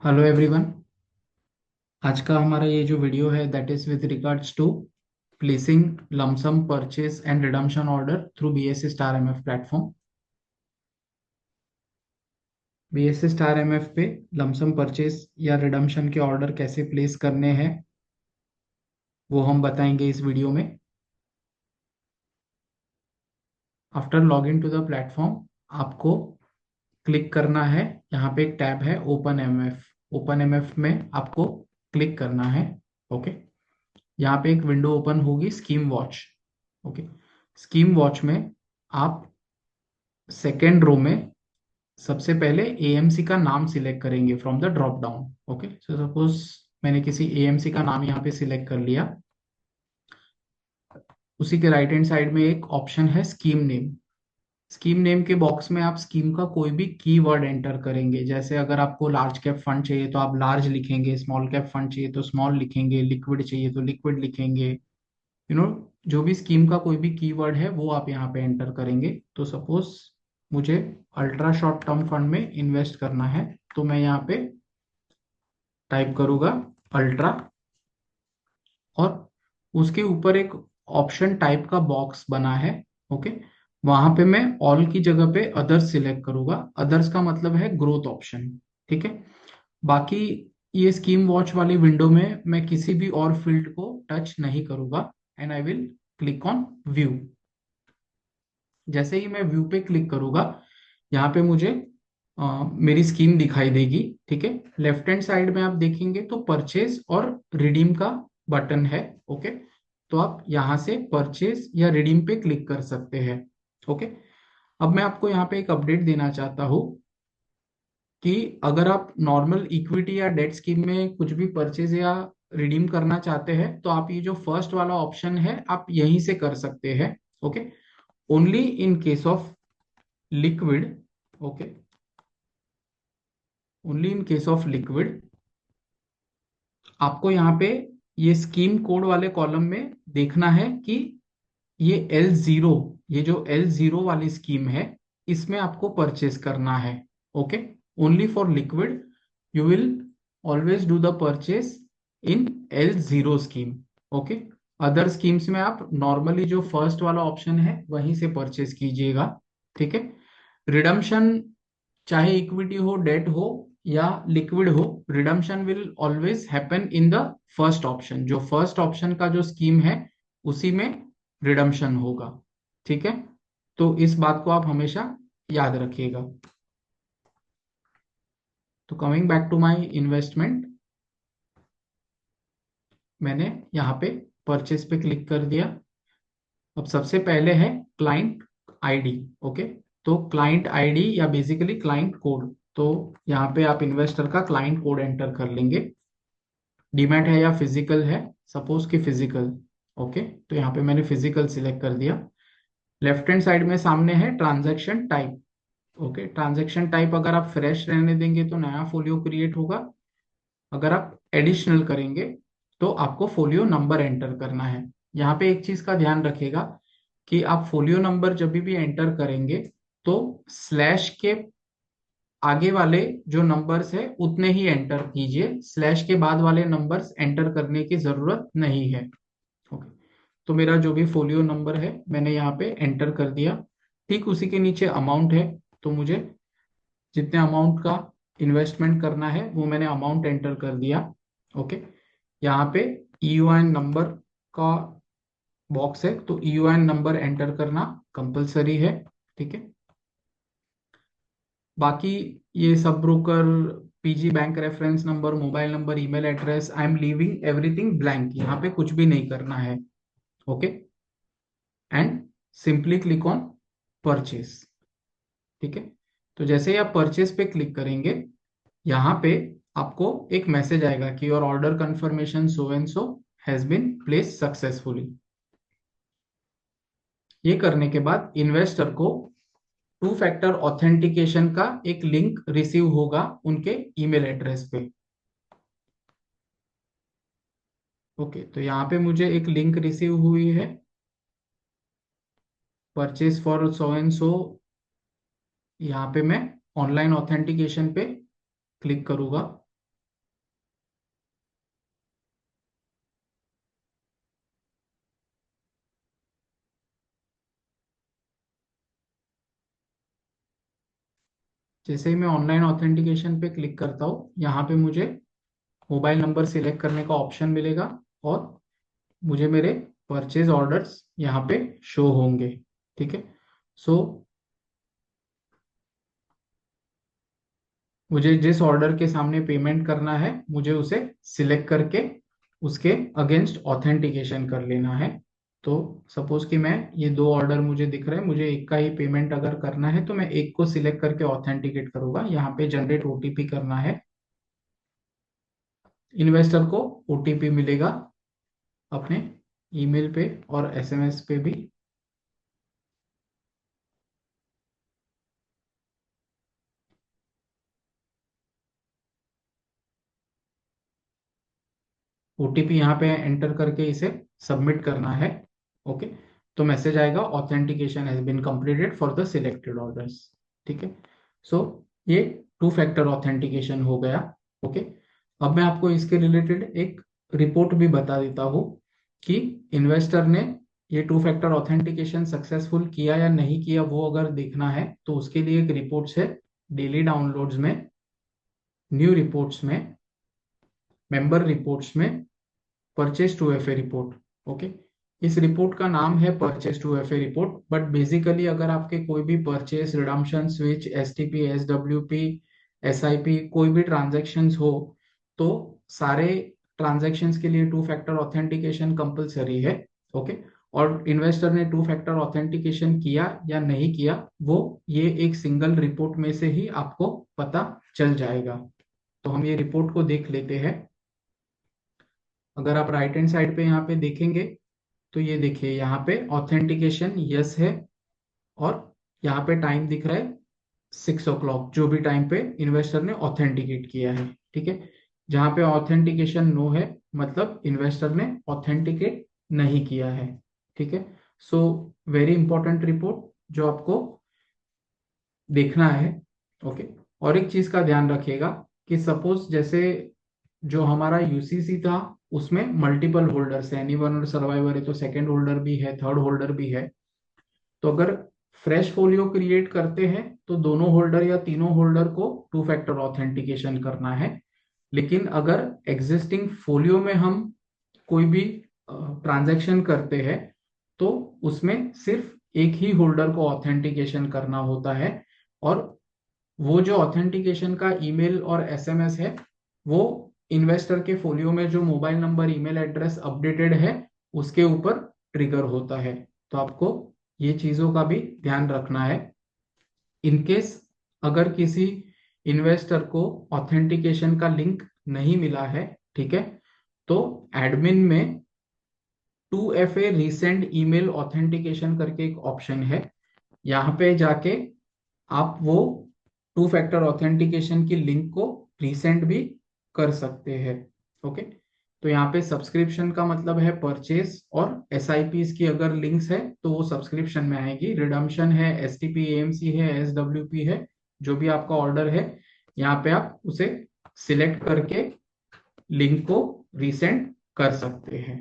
Hello everyone. आज का हमारा ये जो वीडियो है that is with regards to placing lump sum purchase and redemption order through BSC star MF platform. BSC star MF पे lump sum purchase या रिडम्पशन के ऑर्डर कैसे प्लेस करने हैं वो हम बताएंगे इस वीडियो में। After log in to the platform आपको क्लिक करना है। यहाँ पे एक टैब है ओपन एमएफ। ओपन एमएफ में आपको क्लिक करना है। ओके, यहाँ पे एक विंडो ओपन होगी scheme watch. Okay, scheme watch में आप सेकेंड रो में सबसे पहले एएमसी का नाम सिलेक्ट करेंगे from the drop down. Okay, so suppose मैंने किसी एएमसी का नाम यहाँ पे सिलेक्ट कर लिया। उसी के राइट हैंड साइड में एक ऑप्शन है स्कीम नेम। स्कीम नेम के बॉक्स में आप स्कीम का कोई भी कीवर्ड एंटर करेंगे। जैसे अगर आपको लार्ज कैप फंड चाहिए तो आप लार्ज लिखेंगे, स्मॉल कैप फंड चाहिए तो स्मॉल लिखेंगे, लिक्विड चाहिए तो लिक्विड लिखेंगे। जो भी स्कीम का कोई भी कीवर्ड है वो आप यहाँ पे एंटर करेंगे। तो सपोज मुझे अल्ट्रा शॉर्ट टर्म फंड में इन्वेस्ट करना है तो मैं यहाँ पे टाइप करूंगा अल्ट्रा, और उसके ऊपर एक ऑप्शन टाइप का बॉक्स बना है। ओके, वहां पे मैं ऑल की जगह पे अदर्स सिलेक्ट करूंगा। अदर्स का मतलब है ग्रोथ ऑप्शन। ठीक है, बाकी ये स्कीम वॉच वाली विंडो में मैं किसी भी और फील्ड को टच नहीं करूंगा and I will click on view. जैसे ही मैं व्यू पे क्लिक करूंगा यहाँ पे मुझे मेरी स्कीम दिखाई देगी। ठीक है, लेफ्ट हैंड साइड में आप देखेंगे तो परचेज और रिडीम का बटन है। ओके, तो आप यहाँ से परचेज या रिडीम पे क्लिक कर सकते हैं। ओके, अब मैं आपको यहाँ पे एक अपडेट देना चाहता हूँ कि अगर आप नॉर्मल इक्विटी या डेट स्कीम में कुछ भी परचेज या रिडीम करना चाहते हैं तो आप ये जो फर्स्ट वाला ऑप्शन है आप यहीं से कर सकते हैं। Okay, only in case of liquid. Okay, only in case of liquid आपको यहाँ पे ये स्कीम कोड वाले कॉलम में देखना है कि ये L0, ये जो L0 वाली स्कीम है इसमें आपको परचेस करना है। Okay, only for liquid you will always do the purchase in L0 scheme. Okay, other schemes में आप नॉर्मली जो फर्स्ट वाला ऑप्शन है वहीं से परचेस कीजिएगा। ठीक है, रिडम्पशन चाहे इक्विटी हो, डेट हो या लिक्विड हो, redemption will always happen in the first option. जो फर्स्ट ऑप्शन का जो स्कीम है उसी में रिडम्पशन होगा। ठीक है, तो इस बात को आप हमेशा याद रखिएगा। तो coming back to my investment, मैंने यहाँ पे परचेस पे क्लिक कर दिया। अब सबसे पहले है क्लाइंट आईडी। ओके, तो क्लाइंट आईडी या बेसिकली क्लाइंट कोड, तो यहाँ पे आप इन्वेस्टर का क्लाइंट कोड एंटर कर लेंगे। डीमैट है या फिजिकल है, सपोज कि फिजिकल। ओके, तो यहाँ पे मैंने फिजिकल सिलेक्ट कर दिया। लेफ्ट हैंड साइड में सामने है transaction type. Okay, transaction type अगर आप फ्रेश रहने देंगे तो नया फोलियो क्रिएट होगा। अगर आप एडिशनल करेंगे तो आपको फोलियो नंबर एंटर करना है। यहाँ पे एक चीज का ध्यान रखिएगा कि आप फोलियो नंबर जब भी एंटर करेंगे तो स्लैश के आगे वाले जो नंबर्स है उतने ही एंटर कीजिए। स्लैश के बाद वाले नंबर्स एंटर करने की जरूरत नहीं है। ओके, तो मेरा जो भी फोलियो नंबर है मैंने यहाँ पे एंटर कर दिया। ठीक उसी के नीचे अमाउंट है, तो मुझे जितने अमाउंट का इन्वेस्टमेंट करना है वो मैंने अमाउंट एंटर कर दिया। ओके, यहाँ पे ईयूआईएन नंबर का बॉक्स है तो ईयूआईएन नंबर एंटर करना कंपलसरी है। ठीक है, बाकी ये sub broker, PG bank reference number, mobile number, email address, I am leaving everything blank, यहाँ पे कुछ भी नहीं करना है। Okay, and simply click on purchase. ठीक है, तो जैसे ही आप परचेस पे क्लिक करेंगे यहाँ पे आपको एक मैसेज आएगा कि your order confirmation so and so has been place successfully. ये करने के बाद इन्वेस्टर को टू फैक्टर ऑथेंटिकेशन का एक लिंक रिसीव होगा उनके ईमेल एड्रेस पे। ओके, तो यहाँ पे मुझे एक लिंक रिसीव हुई है, परचेज फॉर सो एंड सो। यहाँ पे मैं ऑनलाइन ऑथेंटिकेशन पे क्लिक करूंगा। जैसे ही मैं ऑनलाइन ऑथेंटिकेशन पे क्लिक करता हूँ, यहाँ पे मुझे मोबाइल नंबर सिलेक्ट करने का ऑप्शन मिलेगा और मुझे मेरे परचेज ऑर्डर्स यहाँ पे शो होंगे। ठीक है। सो मुझे जिस ऑर्डर के सामने पेमेंट करना है, मुझे उसे सिलेक्ट करके उसके अगेंस्ट ऑथेंटिकेशन कर लेना है। तो सपोज कि मैं ये दो ऑर्डर मुझे दिख रहे हैं, मुझे एक का ही पेमेंट अगर करना है तो मैं एक को सिलेक्ट करके ऑथेंटिकेट करूंगा। यहाँ पे जनरेट ओटीपी करना है। इन्वेस्टर को ओटीपी मिलेगा अपने ईमेल पे और एसएमएस पे भी। ओटीपी यहाँ पे एंटर करके इसे सबमिट करना है। ओके। तो मैसेज आएगा, authentication has been completed for the selected orders. ठीक है। सो ये टू फैक्टर ऑथेंटिकेशन हो गया। ओके। अब मैं आपको इसके रिलेटेड एक रिपोर्ट भी बता देता हूँ कि इन्वेस्टर ने ये टू फैक्टर ऑथेंटिकेशन सक्सेसफुल किया या नहीं किया। वो अगर देखना है तो उसके लिए एक रिपोर्ट्स है, डेली डाउनलोड्स में, न्यू रिपोर्ट्स में, मेंबर रिपोर्ट्स में, purchase to F A report. Okay. इस रिपोर्ट का नाम है purchase to F A report, but basically अगर आपके कोई भी purchase, redemption, switch, STP, SWP, SIP, कोई भी ट्रांजैक्शंस हो तो सारे ट्रांजैक्शंस के लिए टू फैक्टर ऑथेंटिकेशन कंपलसरी है। ओके। और इन्वेस्टर ने टू फैक्टर ऑथेंटिकेशन किया या नहीं किया, वो ये एक सिंगल रिपोर्ट में से ही आपको पता चल जाएगा। तो हम ये रिपोर्ट को देख लेते हैं। अगर आप राइट हैंड साइड पे यहाँ पे देखेंगे तो ये देखिए, यहाँ पे ऑथेंटिकेशन यस है और यहाँ पे टाइम दिख रहा है 6 o'clock, जो भी टाइम पे इन्वेस्टर ने ऑथेंटिकेट किया है। ठीक है। जहाँ पे ऑथेंटिकेशन नो है, मतलब इन्वेस्टर ने ऑथेंटिकेट नहीं किया है। ठीक है। सो वेरी इंपॉर्टेंट रिपोर्ट जो आपको देखना है। ओके। और एक चीज का ध्यान रखिएगा कि सपोज जैसे जो हमारा यूसीसी था उसमें मल्टीपल होल्डर्स है, एनी वन सर्वाइवर है तो सेकंड होल्डर भी है, थर्ड होल्डर भी है। तो अगर फ्रेश फोलियो क्रिएट करते हैं तो दोनों होल्डर या तीनों होल्डर को टू फैक्टर ऑथेंटिकेशन करना है। लेकिन अगर एग्जिस्टिंग फोलियो में हम कोई भी ट्रांजैक्शन करते हैं तो उसमें सिर्फ एक ही होल्डर को ऑथेंटिकेशन करना होता है। और वो जो ऑथेंटिकेशन का ईमेल और एसएमएस है, वो इन्वेस्टर के फोलियो में जो mobile number, email address updated है उसके ऊपर ट्रिगर होता है। तो आपको ये चीजों का भी ध्यान रखना है। इनकेस अगर किसी इन्वेस्टर को ऑथेंटिकेशन का लिंक नहीं मिला है, ठीक है, तो एडमिन में 2FA रिसेंड ईमेल ऑथेंटिकेशन करके एक ऑप्शन है। यहाँ पे जाके आप वो टू फैक्टर ऑथेंटिकेशन की लिंक को रिसेंड भी कर सकते हैं। ओके। तो यहाँ पे सब्सक्रिप्शन का मतलब है परचेज, और एसआईपीस की अगर लिंक्स है तो वो सब्सक्रिप्शन में आएगी। रिडम्पशन है, एसटीपी, एएमसी है, एसडब्ल्यूपी है, जो भी आपका ऑर्डर है, यहाँ पे आप उसे सिलेक्ट करके लिंक को रिसेंड कर सकते हैं।